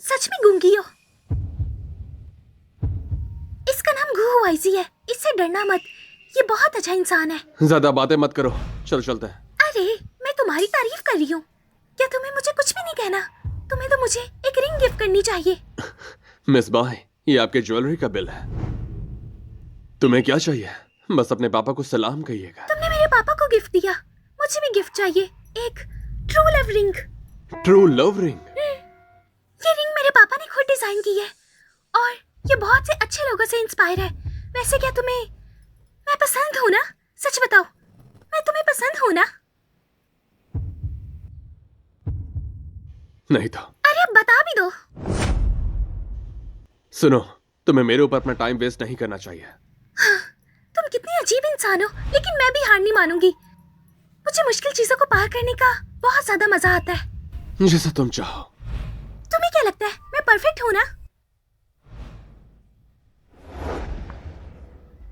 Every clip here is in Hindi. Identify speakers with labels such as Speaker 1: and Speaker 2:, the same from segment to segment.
Speaker 1: सच में गूंगी हो? इसका नाम गुहू आइजी है। इससे डरना मत, ये बहुत अच्छा इंसान है।
Speaker 2: ज्यादा बातें मत करो, चलो चलते हैं।
Speaker 1: अरे मैं तुम्हारी तारीफ कर रही हूँ, क्या तुम्हें मुझे कुछ भी नहीं कहना? तुम्हें तो मुझे एक रिंग गिफ्ट करनी चाहिए।
Speaker 2: मिस बाय, ये आपके ज्वेलरी का बिल है। तुम्हें क्या चाहिए? बस अपने पापा को सलाम कहिएगा।
Speaker 1: तुमने मेरे पापा को गिफ्ट दिया, मुझे भी गिफ्ट चाहिए, एक true love ring.
Speaker 2: True love ring?
Speaker 1: ये रिंग मेरे पापा ने खुद डिजाइन की है और ये बहुत से अच्छे लोगों से इंस्पायर है। वैसे क्या तुम्हें मैं पसंद हूँ ना? सच बताओ, मैं तुम्हें पसंद हूँ ना?
Speaker 2: नहीं तो।
Speaker 1: अरे बता भी दो।
Speaker 2: सुनो, तुम्हें मेरे ऊपर अपना टाइम वेस्ट नहीं करना चाहिए।
Speaker 1: तुम कितने अजीब इंसान हो, लेकिन मैं भी हार नहीं मानूंगी। मुझे मुश्किल चीजों को पार करने का बहुत ज्यादा मजा आता है।
Speaker 2: जैसा तुम चाहो।
Speaker 1: तुम्हें क्या लगता है मैं परफेक्ट हूँ ना?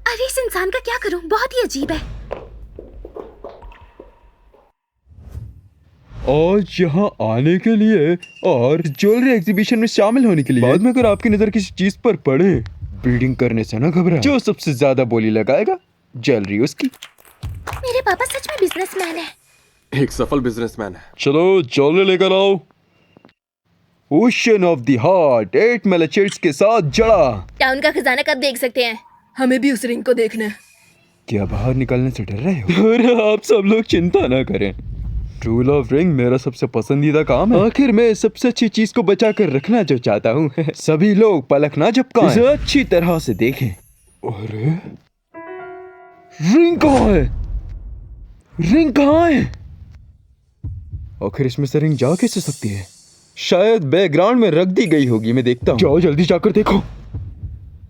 Speaker 1: अरे इस इंसान का क्या करूं, बहुत ही अजीब है।
Speaker 3: आज यहाँ आने के लिए और ज्वेलरी एग्जीबिशन में शामिल होने के लिए बाद में अगर आपकी नजर किसी चीज पर पड़े, ब्रीडिंग करने से ना घबराएं। जो सबसे ज्यादा बोली लगाएगा ज्वेलरी उसकी।
Speaker 1: मेरे पापा सच में बिजनेसमैन है।
Speaker 2: एक सफल बिजनेसमैन है।
Speaker 3: चलो ज्वेलरी लेकर आओ। ओशन ऑफ द हार्ट 8 मैलेचेट्स के साथ जड़ा।
Speaker 1: टाउन का खजाना कब देख सकते हैं? हमें भी उस रिंग को देखना है।
Speaker 3: क्या बाहर निकलने से डर रहे हो? अरे आप सब लोग चिंता ना करें, ट्रू लव रिंग मेरा सबसे पसंदीदा काम है। आखिर मैं सबसे अच्छी चीज को बचा कर रखना जो चाहता हूँ। सभी लोग पलक ना झपकाएं, इसे अच्छी तरह से देखें। अरे रिंग कहाँ है? रिंग कहाँ है? आखिर इसमें से रिंग जा कैसे सकती है? शायद बैकग्राउंड में रख दी गई होगी, मैं देखता हूँ। जाओ जल्दी जाकर देखो।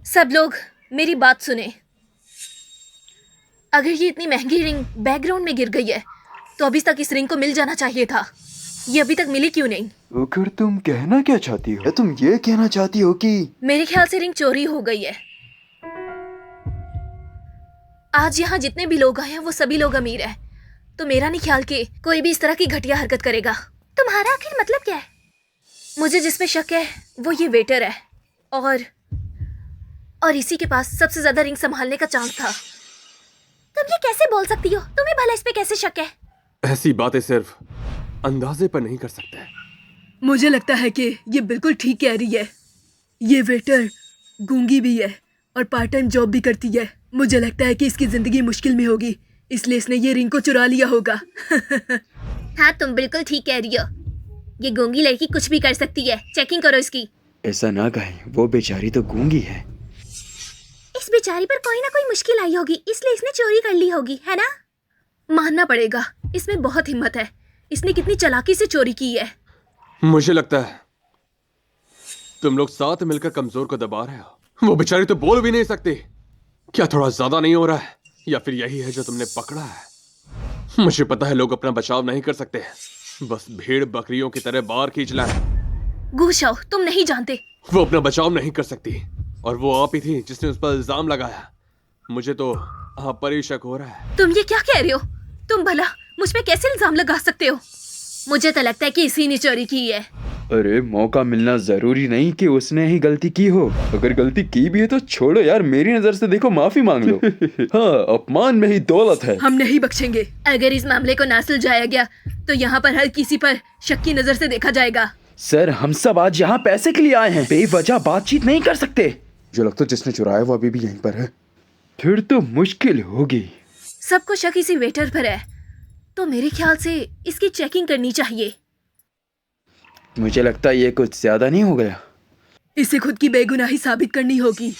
Speaker 1: सब लोग मेरी बात सुने। अगर ये इतनी महंगी रिंग बैकग्राउंड में गिर गई है तो अभी तक इस रिंग को मिल जाना चाहिए था। ये अभी तक मिली क्यों नहीं?
Speaker 3: अगर तुम कहना क्या चाहती हो? तुम ये कहना चाहती हो कि
Speaker 1: मेरे ख्याल से रिंग चोरी हो गई है। आज यहाँ जितने भी लोग आए हैं वो सभी लोग अमीर हैं, तो मेरा नहीं ख्याल कि कोई भी इस तरह की घटिया हरकत करेगा। तुम्हारा आखिर मतलब क्या है? मुझे जिस पे शक है वो ये वेटर है और इसी के पास सबसे ज्यादा रिंग संभालने का चांस था। तुम ये कैसे बोल सकती हो? तुम्हें भला इस पे कैसे शक है?
Speaker 2: ऐसी बातें सिर्फ अंदाजे पर नहीं कर सकते।
Speaker 4: मुझे लगता है कि ये बिल्कुल ठीक कह रही है। ये वेटर गूंगी भी है और पार्ट टाइम जॉब भी करती है। मुझे लगता है कि इसकी जिंदगी मुश्किल में होगी, इसलिए इसने ये रिंग को चुरा लिया होगा।
Speaker 1: हाँ तुम बिल्कुल ठीक कह रही हो। ये गूंगी लड़की कुछ भी कर सकती है। चेकिंग करो इसकी।
Speaker 3: ऐसा ना कहें, वो बेचारी तो गूंगी है।
Speaker 1: इस बेचारी पर कोई ना कोई मुश्किल आई होगी, इसलिए इसने चोरी कर ली होगी, है ना?
Speaker 4: मानना पड़ेगा, इसमें बहुत हिम्मत है। इसने कितनी चालाकी से चोरी की है।
Speaker 2: मुझे लगता है तुम लोग साथ मिलकर कमजोर को दबा रहे हो। वो बेचारी तो बोल भी नहीं सकती। क्या थोड़ा ज्यादा नहीं हो रहा है? या फिर यही है जो तुमने पकड़ा है? मुझे पता है लोग अपना बचाव नहीं कर सकते, बस भेड़ बकरियों की तरह बाहर खींच लाए।
Speaker 4: गुशाओ, तुम नहीं जानते।
Speaker 2: वो अपना बचाव नहीं कर सकती और वो आप ही थी जिसने उस पर इल्जाम लगाया। मुझे तो आप पर ही शक हो रहा है।
Speaker 4: तुम ये क्या कह रहे हो? तुम भला मुझ पे कैसे इल्जाम लगा सकते हो? मुझे तो लगता है कि इसी ने चोरी की है।
Speaker 3: अरे मौका मिलना जरूरी नहीं कि उसने ही गलती की हो। अगर गलती की भी है तो छोड़ो यार, मेरी नजर से देखो, माफी मांग लो। हाँ, अपमान में ही दौलत है।
Speaker 4: हम नहीं बख्शेंगे। अगर इस मामले को ना सुलझाया गया तो यहाँ पर हर किसी पर शक की नजर से देखा जाएगा।
Speaker 3: सर, हम सब आज यहाँ पैसे के लिए आए हैं, बेवजह बातचीत नहीं कर सकते। जो लगता है जिसने चुराया वो अभी भी यहीं पर है। फिर तो मुश्किल होगी।
Speaker 4: सबको शक इसी वेटर पर है, तो मेरे ख्याल से इसकी चेकिंग करनी चाहिए।
Speaker 3: मुझे लगता है ये कुछ ज्यादा नहीं हो गया।
Speaker 4: इसे खुद की बेगुनाही साबित करनी होगी।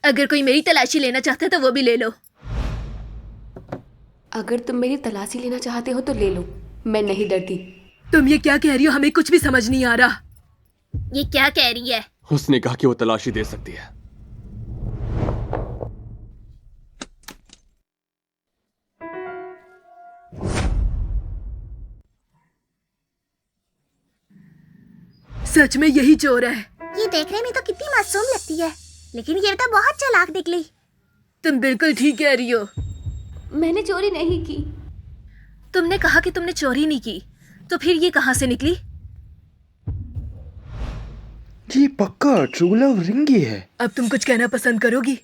Speaker 4: अगर कोई मेरी तलाशी लेना चाहता है तो वो भी ले लो।
Speaker 5: अगर तुम मेरी तलाशी लेना चाहते हो तो ले लो, मैं नहीं डरती।
Speaker 4: तुम ये क्या कह रही हो? हमें कुछ भी समझ नहीं आ रहा।
Speaker 1: ये क्या कह रही है?
Speaker 2: उसने कहा कि वो तलाशी दे सकती है।
Speaker 4: सच में यही चोर है।
Speaker 1: ये देखने में तो कितनी मासूम लगती है, लेकिन ये तो बहुत चालाक निकली।
Speaker 4: तुम बिल्कुल ठीक कह रही हो।
Speaker 5: मैंने चोरी नहीं की।
Speaker 4: तुमने कहा कि तुमने चोरी नहीं की, तो फिर ये कहाँ से निकली?
Speaker 3: ये पक्का ट्रू लव रिंग ही है।
Speaker 4: अब तुम कुछ कहना पसंद करोगी?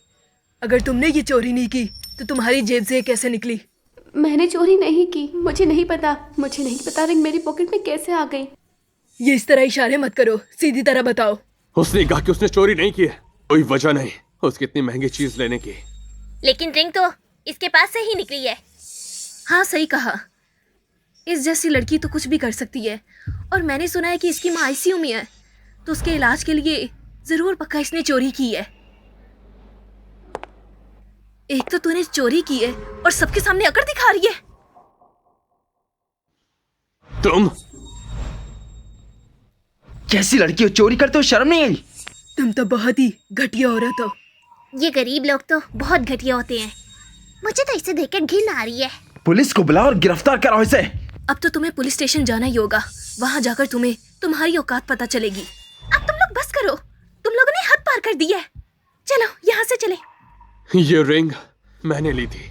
Speaker 4: अगर तुमने ये चोरी नहीं की तो तुम्हारी जेब से ये कैसे निकली?
Speaker 5: मैंने चोरी नहीं की, मुझे नहीं पता रिंग मेरी पॉकेट में कैसे आ गई।
Speaker 4: ये इस तरह इशारे मत करो, सीधी तरह बताओ।
Speaker 2: उसने कहा कि उसने चोरी नहीं की है, कोई वजह नहीं उसकी इतनी महंगी चीज लेने की।
Speaker 1: लेकिन रिंग तो इसके पास से ही निकली है। हाँ सही कहा, इस जैसी लड़की तो कुछ भी कर सकती है। और मैंने सुना है कि इसकी माँ आईसीयू में है, तो उसके इलाज के लिए जरूर पक्का इसने चोरी की है। एक तो तूने चोरी की है और सबके सामने अकड़ दिखा रही है।
Speaker 2: तुम
Speaker 3: कैसी लड़की हो, चोरी करते हो, शर्म नहीं आई?
Speaker 4: तुम तो बहुत ही घटिया औरत हो।
Speaker 1: ये गरीब लोग तो बहुत घटिया होते हैं। मुझे तो इसे देखकर घिन आ रही है।
Speaker 3: पुलिस को बुलाओ और गिरफ्तार कराओ इसे।
Speaker 1: अब तो तुम्हें पुलिस स्टेशन जाना ही होगा, वहां जाकर तुम्हें तुम्हारी औकात पता चलेगी। अब तुम लोग बस करो, तुम लोगों ने हद पार कर दी है। चलो यहाँ से चले।
Speaker 2: ये रिंग मैंने ली थी।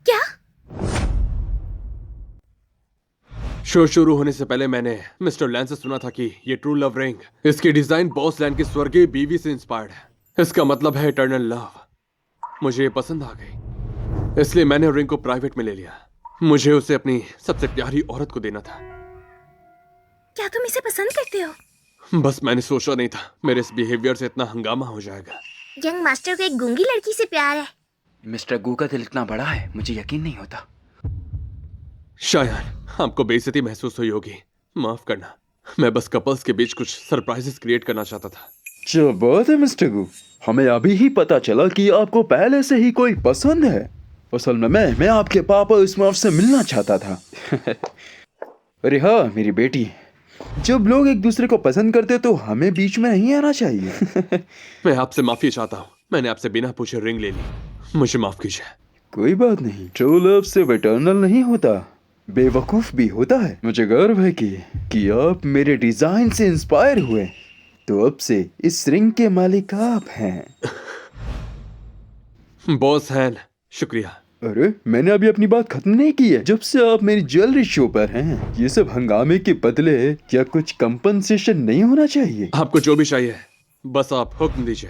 Speaker 1: क्या?
Speaker 2: शो शुरू होने से पहले मैंने मिस्टर लैन से सुना था कि ये ट्रू लव रिंग, इसकी डिजाइन बॉस लैन की स्वर्गीय बीवी से इंस्पायर्ड है। इसका मतलब है इटर्नल लव। मुझे ये पसंद आ गई, इसलिए मैंने रिंग को प्राइवेट में ले लिया। मुझे उसे अपनी सबसे प्यारी औरत को देना था।
Speaker 1: क्या तुम इसे पसंद करते हो?
Speaker 2: बस मैंने सोचा नहीं था मेरे इस बिहेवियर से इतना हंगामा हो जाएगा।
Speaker 1: यंग मास्टर को एक गूंगी लड़की से प्यार है।
Speaker 3: मिस्टर गू का दिल इतना बड़ा है, मुझे यकीन नहीं होता।
Speaker 2: शायद आपको बेइज्जती महसूस हुई होगी, माफ करना। मैं बस कपल्स के बीच कुछ सरप्राइजेस क्रिएट करना चाहता था।
Speaker 3: क्या बात है मिस्टर गू, हमें अभी ही पता चला कि आपको पहले से ही कोई पसंद है। असल में मैं आपके पापा स्मर्फ से मिलना चाहता था। अरे हाँ मेरी बेटी, जब लोग एक दूसरे को पसंद करते तो हमें बीच में नहीं आना चाहिए।
Speaker 2: मैं आपसे माफी चाहता हूँ, मैंने आपसे बिना पूछे रिंग ले ली, मुझे माफ कीजिए।
Speaker 3: कोई बात नहीं, ट्रू लव सिर्फ इटर्नल नहीं होता, बेवकूफ भी होता है। मुझे गर्व है कि आप मेरे डिजाइन से इंस्पायर हुए, तो अब से इस रिंग के मालिक आप हैं।
Speaker 2: बॉस हैन, शुक्रिया।
Speaker 3: अरे मैंने अभी अपनी बात खत्म नहीं की है। जब से आप मेरी ज्वेलरी शो पर हैं, ये सब हंगामे के बदले क्या कुछ कंपनसेशन नहीं होना चाहिए?
Speaker 2: आपको जो भी चाहिए बस आप हुक्म दीजिए।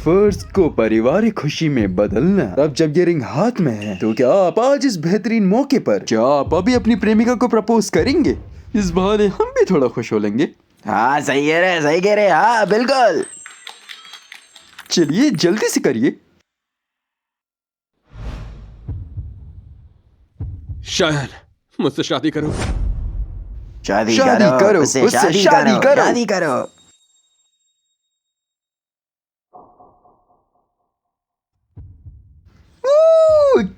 Speaker 3: फर्ज को पारिवारिक खुशी में बदलना। अब जब ये रिंग हाथ में है, तो क्या आप आज इस बेहतरीन मौके पर क्या आप अभी अपनी प्रेमिका को प्रपोज करेंगे? इस बहाने हम भी थोड़ा खुश हो लेंगे।
Speaker 6: हाँ सही कह रहे, हाँ बिल्कुल।
Speaker 3: चलिए जल्दी से करिए।
Speaker 2: शायन, मुझसे शादी करो।
Speaker 6: शादी
Speaker 3: करो,
Speaker 6: करो,
Speaker 3: उससे
Speaker 6: उससे
Speaker 3: शादी
Speaker 6: शादी
Speaker 3: करो।
Speaker 6: करो, शादी करो।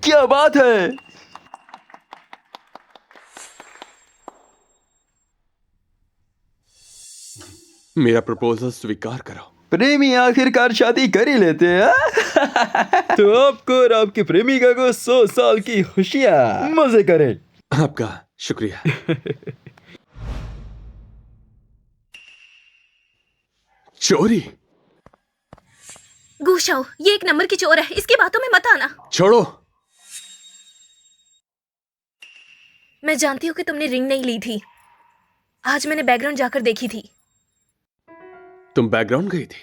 Speaker 3: क्या बात है।
Speaker 2: मेरा प्रपोजल स्वीकार करो।
Speaker 3: प्रेमी आखिरकार शादी कर ही लेते हैं। तो आपको और आपकी प्रेमिका को 100 साल की खुशियां मजे करें।
Speaker 2: आपका शुक्रिया। चोरी?
Speaker 1: गुशाओ, ये एक नंबर की चोर है, इसकी बातों में मत आना।
Speaker 2: छोड़ो।
Speaker 1: मैं जानती हूँ कि तुमने रिंग नहीं ली थी। आज मैंने बैकग्राउंड जाकर देखी थी।
Speaker 2: तुम बैकग्राउंड गई थी?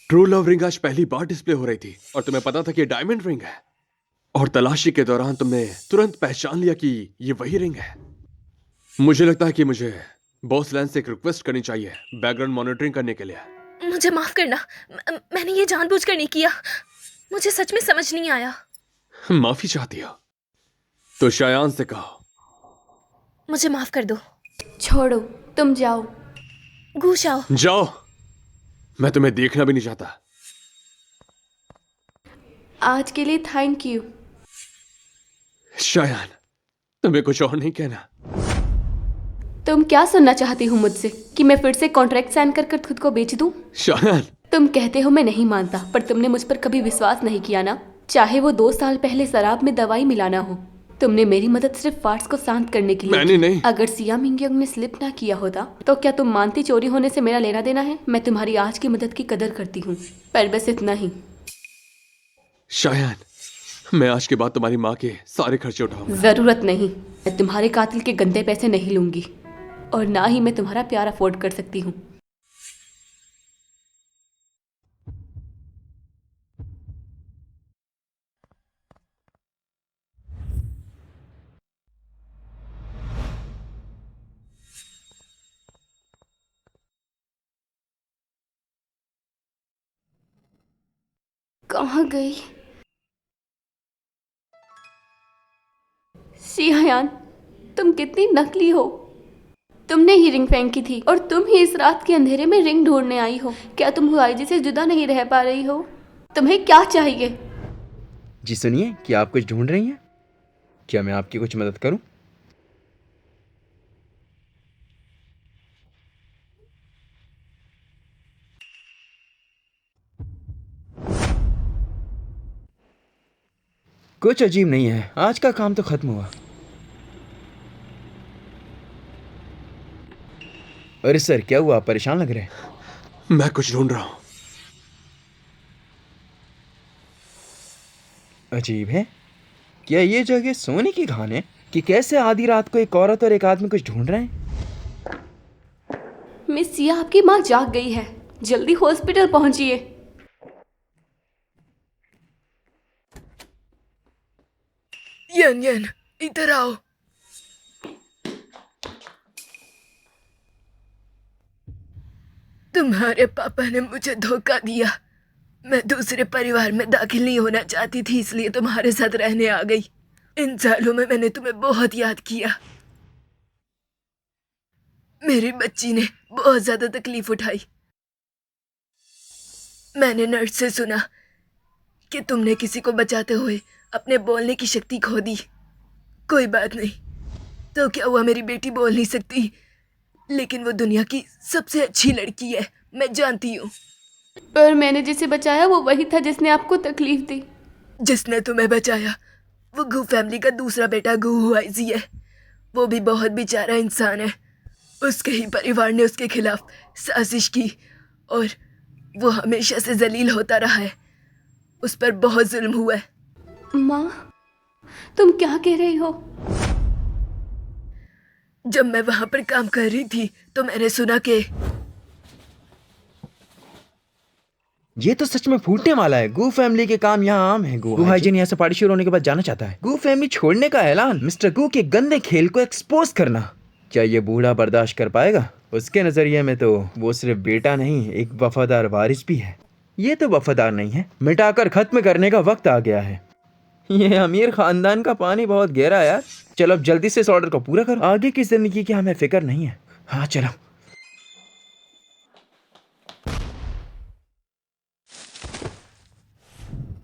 Speaker 2: ट्रू लव रिंग आज पहली बार डिस्प्ले हो रही थी और तुम्हें पता था कि ये डायमंड रिंग है, और तलाशी के दौरान तुमने तुरंत पहचान लिया कि ये वही रिंग है। मुझे लगता है कि मुझे बॉस लैन से एक रिक्वेस्ट करनी चाहिए बैकग्राउंड मॉनिटरिंग करने के लिए।
Speaker 1: मुझे माफ करना, मैंने ये जानबूझकर नहीं किया। मुझे सच में समझ नहीं आया।
Speaker 2: माफी चाहती हो तो शायान से कहो।
Speaker 1: मुझे माफ कर दो।
Speaker 5: छोड़ो, तुम जाओ।
Speaker 1: गुशाओ,
Speaker 2: जाओ, मैं तुम्हें देखना भी नहीं चाहता।
Speaker 5: आज के लिए थैंक यू।
Speaker 2: शायान, तुम्हें कुछ और नहीं कहना?
Speaker 5: तुम क्या सुनना चाहती हो मुझसे, कि मैं फिर से कॉन्ट्रैक्ट साइन कर खुद को बेच दूं?
Speaker 2: शायान,
Speaker 5: तुम कहते हो मैं नहीं मानता, पर तुमने मुझ पर कभी विश्वास नहीं किया ना, चाहे वो 2 साल पहले शराब में दवाई मिलाना हो। तुमने मेरी मदद सिर्फ फार्ट्स को शांत करने के लिए
Speaker 2: मैंने
Speaker 5: की।
Speaker 2: नहीं।
Speaker 5: अगर सिया मिंगयोंग ने स्लिप ना किया होता तो क्या तुम मानती चोरी होने से मेरा लेना देना है? मैं तुम्हारी आज की मदद की कदर करती हूँ, पर बस इतना ही।
Speaker 2: शायान, मैं आज के बाद तुम्हारी माँ के सारे खर्चे उठाऊंगा।
Speaker 5: जरूरत नहीं, मैं तुम्हारे कातिल के गंदे पैसे नहीं लूंगी। और ना ही मैं तुम्हारा प्यार अफोर्ड कर सकती हूँ। कहाँ गई सियायान? तुम कितनी नकली हो। तुमने ही रिंग फेंकी थी और तुम ही इस रात के अंधेरे में रिंग ढूंढने आई हो। क्या तुम हुआईजी से जुदा नहीं रह पा रही हो? तुम्हें क्या चाहिए?
Speaker 3: जी सुनिए, क्या आप कुछ ढूंढ रही हैं? क्या मैं आपकी कुछ मदद करूं? कुछ अजीब नहीं है, आज का काम तो खत्म हुआ। अरे सर, क्या हुआ? आप परेशान लग रहे हैं।
Speaker 2: मैं कुछ ढूंढ रहा हूं।
Speaker 3: अजीब है, क्या ये जगह सोने की खान है कि कैसे आधी रात को एक औरत और एक आदमी कुछ ढूंढ रहे हैं?
Speaker 5: मिस सिया, आपकी माँ जाग गई है, जल्दी हॉस्पिटल पहुंचिए।
Speaker 4: यन यन, इधर आओ। तुम्हारे पापा ने मुझे धोखा दिया। मैं दूसरे परिवार में दाखिल नहीं होना चाहती थी, इसलिए तुम्हारे साथ रहने आ गई। इन सालों में मैंने तुम्हें बहुत याद किया। मेरी बच्ची ने बहुत ज्यादा तकलीफ उठाई। मैंने नर्स से सुना कि तुमने किसी को बचाते हुए अपने बोलने की शक्ति खो दी। कोई बात नहीं, तो क्या हुआ? मेरी बेटी बोल नहीं सकती, लेकिन वो दुनिया की सबसे अच्छी लड़की है, मैं जानती हूँ।
Speaker 5: पर मैंने जिसे बचाया वो वही था जिसने आपको तकलीफ दी।
Speaker 4: जिसने तुम्हें बचाया वो गू फैमिली का दूसरा बेटा गू हुआईजी है। वो भी बहुत बेचारा इंसान है। उसके ही परिवार ने उसके खिलाफ साजिश की और वो हमेशा से जलील होता रहा है। उस पर बहुत जुल्म हुआ है।
Speaker 5: माँ, तुम क्या कह रही हो?
Speaker 4: जब मैं वहां पर काम कर रही थी तो मैंने सुना कि
Speaker 3: ये तो सच में फूटने वाला है। गू फैमिली के काम यहाँ आम है। गू हाइजीन यहाँ से पार्टी शुरू होने के बाद जाना चाहता है। गू फैमिली छोड़ने का ऐलान, मिस्टर गू के गंदे खेल को एक्सपोज करना। क्या ये बूढ़ा बर्दाश्त कर पाएगा? उसके नजरिए में तो वो सिर्फ बेटा नहीं, एक वफादार वारिस भी है। ये तो वफादार नहीं है। मिटाकर खत्म करने का वक्त आ गया है। ये अमीर खानदान का पानी बहुत गहरा है यार। चलो अब जल्दी से इस ऑर्डर को पूरा करो। आगे की जिंदगी की हमें फिक्र नहीं है। हाँ चलो।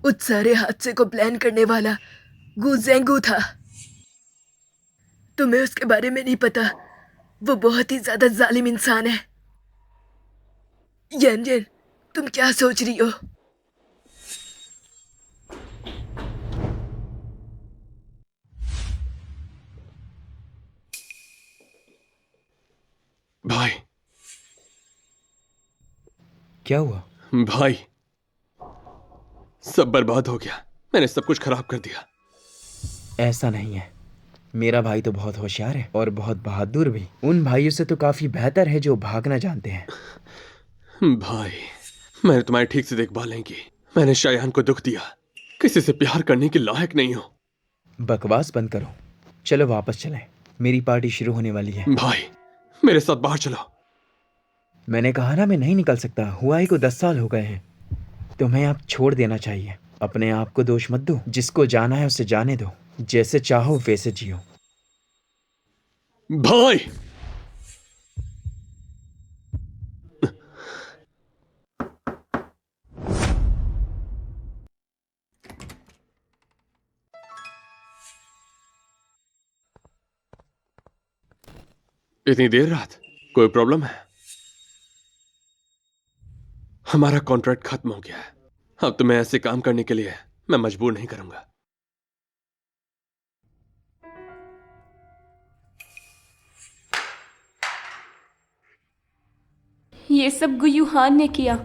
Speaker 4: उस सारे हादसे को प्लान करने वाला गू जेंगू था। तुम्हें उसके बारे में नहीं पता। वो बहुत ही ज्यादा जालिम इंसान है। यन यन, तुम क्या सोच रही हो?
Speaker 2: भाई,
Speaker 3: क्या हुआ?
Speaker 2: भाई, सब बर्बाद हो गया। मैंने सब कुछ खराब कर दिया।
Speaker 3: ऐसा नहीं है। मेरा भाई तो बहुत होशियार है और बहुत बहादुर भी। उन भाइयों से तो काफी बेहतर है जो भागना जानते हैं।
Speaker 2: भाई, मैंने तुम्हारी ठीक से देखभाल नहीं की। मैंने शायान को दुख दिया। किसी से प्यार करने के लायक नहीं हो।
Speaker 3: बकवास बंद करो। चलो वापस चलें, मेरी पार्टी शुरू होने वाली है।
Speaker 2: भाई, मेरे साथ बाहर चलो।
Speaker 3: मैंने कहा ना, मैं नहीं निकल सकता। हुआई को 10 साल हो गए हैं। तुम्हें अब छोड़ देना चाहिए। अपने आप को दोष मत दो। जिसको जाना है उसे जाने दो। जैसे चाहो वैसे जियो।
Speaker 2: भाई, इतनी देर रात? कोई प्रॉब्लम है? हमारा कॉन्ट्रैक्ट खत्म हो गया है। अब तुम्हें ऐसे काम करने के लिए मैं मजबूर नहीं करूंगा।
Speaker 5: ये सब गुयुहान ने किया।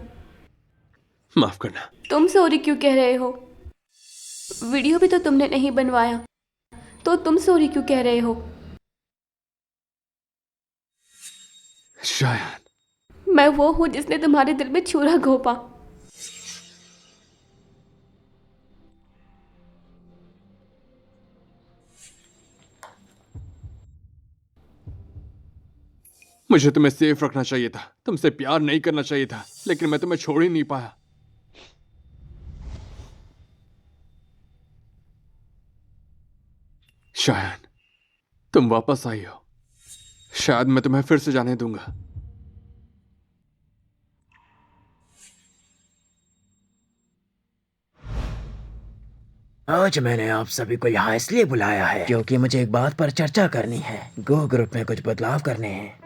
Speaker 2: माफ करना।
Speaker 5: तुम सॉरी क्यों कह रहे हो? वीडियो भी तो तुमने नहीं बनवाया, तो तुम सॉरी क्यों कह रहे हो?
Speaker 2: शायन,
Speaker 5: मैं वो हूँ जिसने तुम्हारे दिल में छुरा घोंपा।
Speaker 2: मुझे तुम्हें सेफ रखना चाहिए था, तुमसे प्यार नहीं करना चाहिए था, लेकिन मैं तुम्हें छोड़ ही नहीं पाया। शायन, तुम वापस आई हो, शायद मैं तुम्हें फिर से जाने दूंगा।
Speaker 6: आज मैंने आप सभी को यहाँ इसलिए बुलाया है क्योंकि मुझे एक बात पर चर्चा करनी है। गो ग्रुप में कुछ बदलाव करने हैं।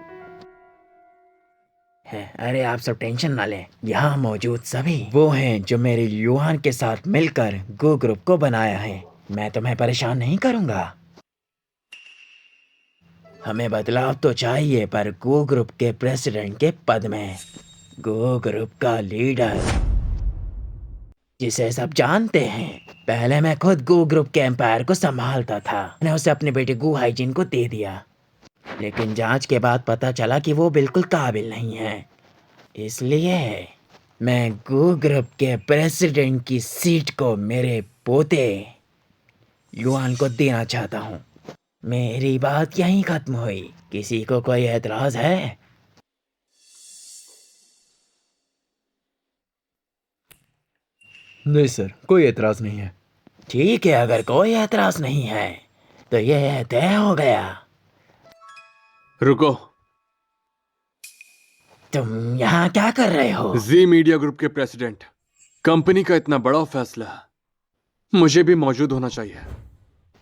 Speaker 6: अरे आप सब टेंशन ना लें, यहाँ मौजूद सभी वो हैं जो मेरे युवान के साथ मिलकर गो ग्रुप को बनाया है। मैं तुम्हें परेशान नहीं करूँगा। हमें बदलाव तो चाहिए, पर गो ग्रुप के प्रेसिडेंट के पद में। गो ग्रुप का लीडर जिसे सब जानते हैं। पहले मैं खुद गो ग्रुप के एम्पायर को संभालता था। मैंने उसे अपने बेटे गो हाइजीन को दे दिया, लेकिन जांच के बाद पता चला कि वो बिल्कुल काबिल नहीं है। इसलिए मैं गो ग्रुप के प्रेसिडेंट की सीट को मेरे पोते युआन को देना चाहता हूँ। मेरी बात यहीं खत्म हुई। किसी को कोई एतराज है?
Speaker 3: नहीं सर, कोई एतराज नहीं है।
Speaker 6: ठीक है, अगर कोई एतराज नहीं है तो यह तय हो गया।
Speaker 2: रुको,
Speaker 6: तुम यहाँ क्या कर रहे हो?
Speaker 2: जी मीडिया ग्रुप के प्रेसिडेंट, कंपनी का इतना बड़ा फैसला, मुझे भी मौजूद होना चाहिए।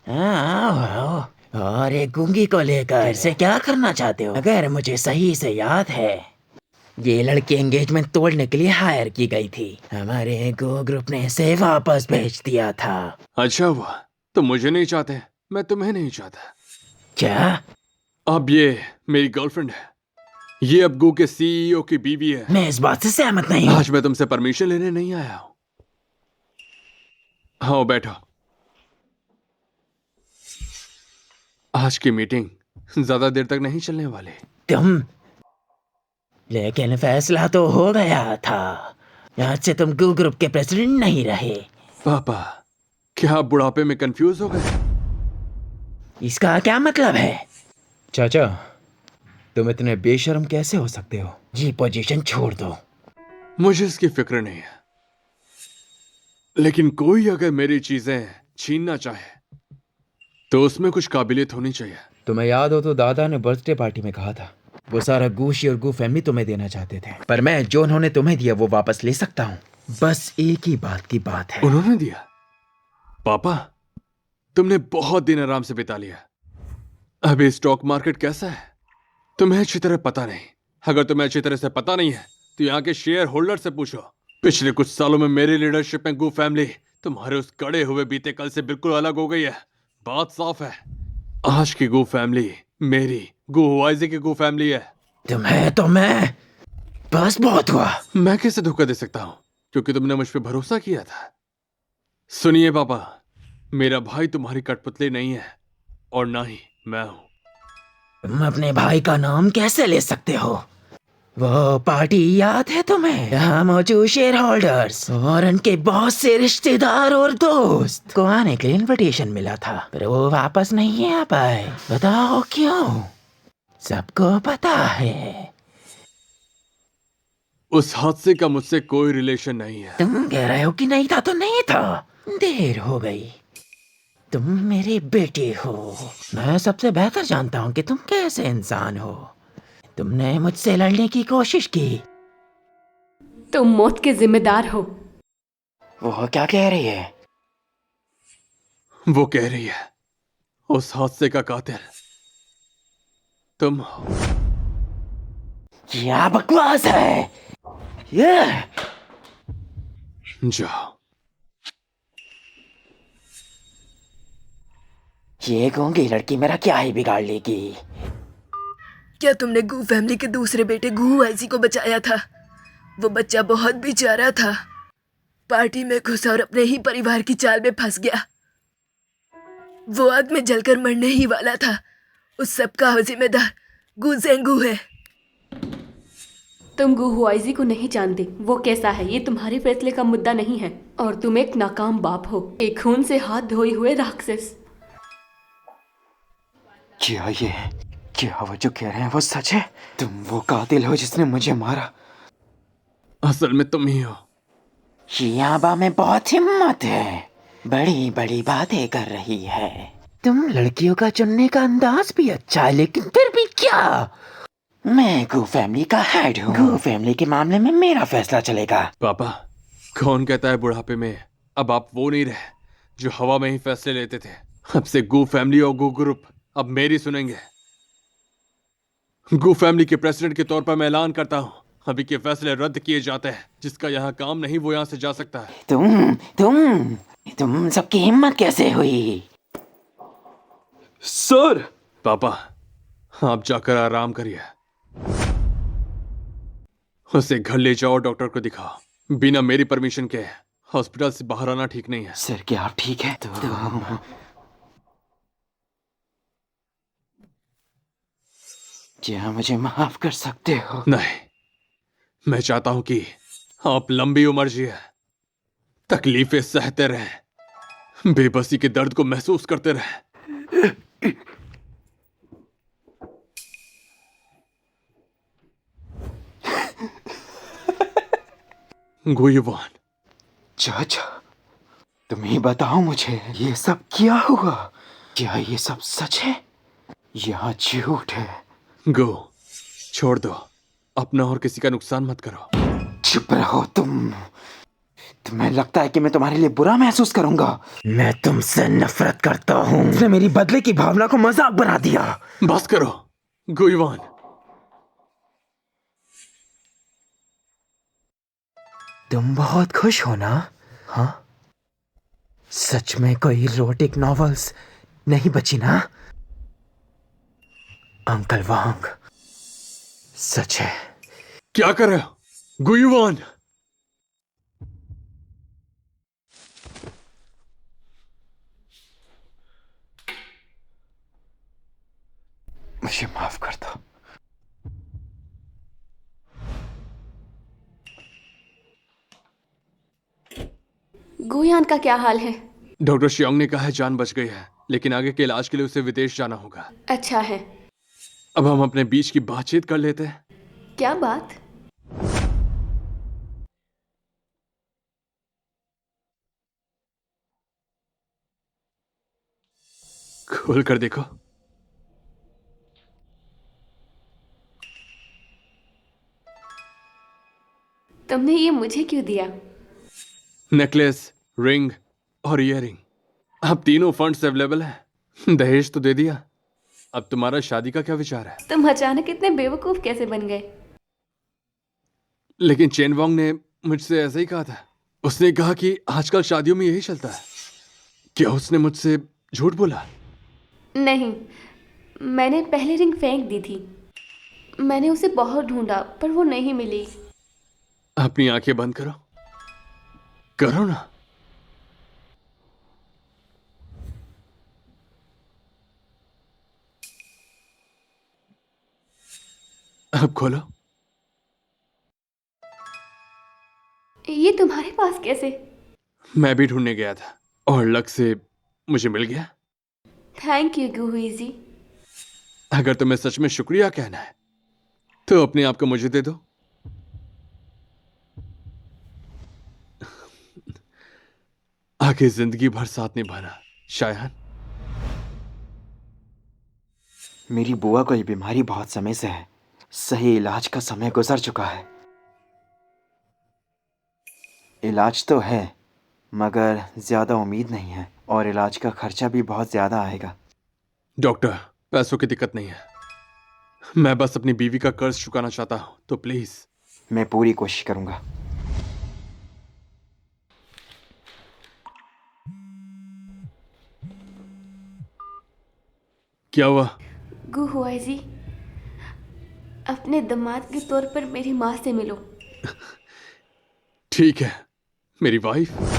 Speaker 6: हाँ, और एक गूंगी को लेकर फिर से क्या करना चाहते हो? अगर मुझे सही से याद है, ये लड़की एंगेजमेंट तोड़ने के लिए हायर की गई थी। हमारे गो ग्रुप ने इसे वापस भेज दिया था।
Speaker 2: अच्छा हुआ, तुम मुझे नहीं चाहते, मैं तुम्हें नहीं चाहता।
Speaker 6: क्या?
Speaker 2: अब ये मेरी गर्लफ्रेंड है, ये अब गो के सीईओ की बीवी है।
Speaker 6: मैं इस बात से सहमत नहीं हूँ।
Speaker 2: आज मैं तुमसे परमिशन लेने नहीं आया हूं। हाँ, बैठो। आज की मीटिंग ज्यादा देर तक नहीं चलने वाली।
Speaker 6: लेकिन फैसला तो हो गया था। आज से तुम गो ग्रुप के प्रेसिडेंट नहीं रहे।
Speaker 2: पापा, क्या आप बुढ़ापे में कंफ्यूज हो गए?
Speaker 6: इसका क्या मतलब है?
Speaker 3: चाचा, तुम इतने बेशर्म कैसे हो सकते हो?
Speaker 6: जी पोजीशन छोड़ दो।
Speaker 2: मुझे इसकी फिक्र नहीं है, लेकिन कोई अगर मेरी चीजें छीनना चाहे तो उसमें कुछ काबिलियत होनी चाहिए।
Speaker 3: तुम्हें याद हो तो दादा ने बर्थडे पार्टी में कहा था वो सारा गूशी और गू फैमिली तुम्हें देना चाहते थे, पर मैं जो उन्होंने तुम्हें दिया वो वापस ले सकता हूँ। बस एक ही बात की बात है।
Speaker 2: उन्होंने दिया? पापा, तुमने बहुत दिन आराम से बिता लिया। अभी स्टॉक मार्केट कैसा है तुम्हें अच्छी तरह पता नहीं। अगर तुम्हें अच्छी तरह से पता नहीं है तो यहाँ के शेयर होल्डर से पूछो। पिछले कुछ सालों में मेरी लीडरशिप में गू फैमिली तुम्हारे उस गड़े हुए बीते कल से बिल्कुल अलग हो गई है। बात साफ है, आज की गू फैमिली मेरी गू हुआइजी की गू फैमिली है।
Speaker 6: तुम्हें तो मैं बस बहुत हुआ।
Speaker 2: मैं कैसे धोखा दे सकता हूँ, क्योंकि तुमने मुझ पे भरोसा किया था। सुनिए पापा, मेरा भाई तुम्हारी कठपुतली नहीं है और ना ही मैं हूं।
Speaker 6: तुम अपने भाई का नाम कैसे ले सकते हो? वो पार्टी याद है तुम्हें? यहाँ मौजूद शेयर होल्डर्स और उनके बहुत से रिश्तेदार और दोस्त को आने के लिए इनविटेशन मिला था, पर वो वापस नहीं आ पाए। बताओ क्यों? सबको पता है।
Speaker 2: उस हादसे का मुझसे कोई रिलेशन नहीं है।
Speaker 6: तुम कह रहे हो कि नहीं था तो नहीं था। देर हो गई। तुम मेरे बेटे हो। मैं सबसे बेहतर जानता हूँ कि तुम कैसे इंसान हो। तुमने मुझसे लड़ने की कोशिश की।
Speaker 5: तुम मौत के जिम्मेदार हो।
Speaker 6: वो क्या कह रही है?
Speaker 2: वो कह रही है उस हादसे का कातिल तुम हो।
Speaker 6: क्या बकवास है ये?
Speaker 2: जाओ।
Speaker 6: ये गूंगी लड़की मेरा क्या ही बिगाड़ लेगी।
Speaker 4: क्या तुमने गू फैमिली के दूसरे बेटे गू आईसी को बचाया था? वो बच्चा बहुत बेचारा था, पार्टी में घुसा और अपने ही परिवार की चाल में फंस गया। वो आग में जलकर मरने ही वाला था। उस सब का जिम्मेदार गू जेंगू है।
Speaker 5: तुम गुहुआईजी को नहीं जानते। वो कैसा है ये तुम्हारे फैसले का मुद्दा नहीं है। और तुम एक नाकाम बाप हो, एक खून से हाथ धोए हुए राक्षस।
Speaker 3: क्या वो जो कह रहे हैं वो सच है? तुम वो कातिल हो जिसने मुझे मारा।
Speaker 2: असल में तुम ही हो।
Speaker 6: शियाबा में बहुत हिम्मत है, बड़ी बड़ी बातें कर रही है। तुम लड़कियों का चुनने का अंदाज भी अच्छा है, लेकिन फिर भी क्या? मैं गू फैमिली का हेड हूँ। गू फैमिली के मामले में मेरा फैसला चलेगा।
Speaker 2: पापा, कौन कहता है बुढ़ापे में अब आप वो नहीं रहे जो हवा में ही फैसले लेते थे? अब से गू फैमिली और गू ग्रुप अब मेरी सुनेंगे। गू फैमिली के प्रेसिडेंट के तौर पर मैं ऐलान करता हूँ, अभी के फैसले रद्द किए जाते हैं। जिसका यहाँ काम नहीं वो यहाँ से जा सकता है।
Speaker 6: तुम सबकी हिम्मत कैसे हुई?
Speaker 3: सर!
Speaker 2: पापा, आप जाकर आराम करिए। उसे घर ले जाओ और डॉक्टर को दिखाओ। बिना मेरी परमिशन के हॉस्पिटल से बाहर आना ठीक नहीं है।
Speaker 6: सर, क्या आप ठीक है? क्या मुझे माफ कर सकते हो?
Speaker 2: नहीं, मैं चाहता हूं कि आप लंबी उम्र जिए, तकलीफें सहते रहें, बेबसी के दर्द को महसूस करते रहें। गुयुवान,
Speaker 6: चाचा, तुम ही बताओ मुझे, ये सब क्या हुआ? क्या ये सब सच है या झूठ है?
Speaker 2: गो, छोड़ दो, अपना और किसी का नुकसान मत करो।
Speaker 6: चुप रहो तुम। तुम्हें लगता है कि मैं तुम्हारे लिए बुरा महसूस करूंगा? मैं तुमसे नफरत करता हूँ। तुमने मेरी बदले की भावना को मजाक बना दिया।
Speaker 2: बस करो, गुयुवान।
Speaker 6: तुम बहुत खुश हो ना? हाँ? सच में कोई इरोटिक नॉवेल्स नहीं बची ना? अंकल वांग, सच है।
Speaker 2: क्या कर रहे हो, गुयुवान?
Speaker 6: मुझे माफ कर दो।
Speaker 5: गुयान का क्या हाल है?
Speaker 2: डॉक्टर शियोंग ने कहा है जान बच गई है, लेकिन आगे के इलाज के लिए उसे विदेश जाना होगा।
Speaker 5: अच्छा है।
Speaker 2: अब हम अपने बीच की बातचीत कर लेते हैं।
Speaker 5: क्या बात?
Speaker 2: खोल कर देखो।
Speaker 5: तुमने ये मुझे क्यों दिया?
Speaker 2: नेकलेस, रिंग और ईयरिंग, अब तीनों फंड्स अवेलेबल हैं। दहेज तो दे दिया, अब तुम्हारा शादी का क्या विचार है?
Speaker 5: तुम अचानक इतने बेवकूफ कैसे बन गए?
Speaker 2: लेकिन चेन वोंग ने मुझसे ऐसा ही कहा था। उसने कहा कि आजकल शादियों में यही चलता है। क्या उसने मुझसे झूठ बोला?
Speaker 5: नहीं, मैंने पहले रिंग फेंक दी थी। मैंने उसे बहुत ढूंढा पर वो नहीं मिली।
Speaker 2: अपनी आंखें बंद करो, करो ना। अब खोलो।
Speaker 5: ये तुम्हारे पास कैसे?
Speaker 2: मैं भी ढूंढने गया था और लक से मुझे मिल गया।
Speaker 5: थैंक यू गुहुईजी।
Speaker 2: अगर तुम्हें सच में शुक्रिया कहना है तो अपने आप को मुझे दे दो। आगे जिंदगी भर साथ निभाना, शायहान।
Speaker 6: मेरी बुआ को ये बीमारी बहुत समय से है। सही इलाज का समय गुजर चुका है। इलाज तो है मगर ज्यादा उम्मीद नहीं है और इलाज का खर्चा भी बहुत ज्यादा आएगा।
Speaker 2: डॉक्टर, पैसों की दिक्कत नहीं है, मैं बस अपनी बीवी का कर्ज चुकाना चाहता हूं, तो प्लीज।
Speaker 6: मैं पूरी कोशिश करूंगा।
Speaker 2: क्या हुआ?
Speaker 5: गुहुआईजी, अपने दामाद के तौर पर मेरी माँ से मिलो।
Speaker 2: ठीक है, मेरी वाइफ।